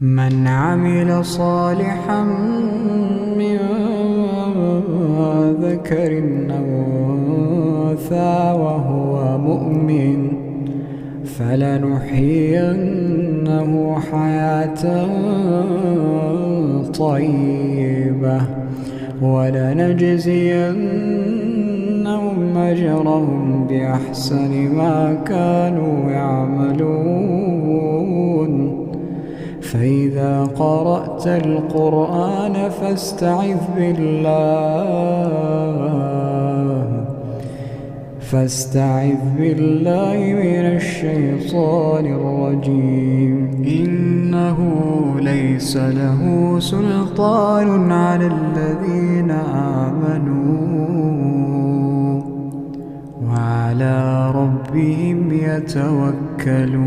من عمل صالحا من ذكر أو أنثى وهو مؤمن فلنحيينه حياة طيبة ولنجزينهم أجرهم بأحسن ما كانوا يعملون. فإذا قرأت القرآن فاستعذ بالله من الشيطان الرجيم. إنه ليس له سلطان على الذين آمنوا وعلى ربهم يتوكلون.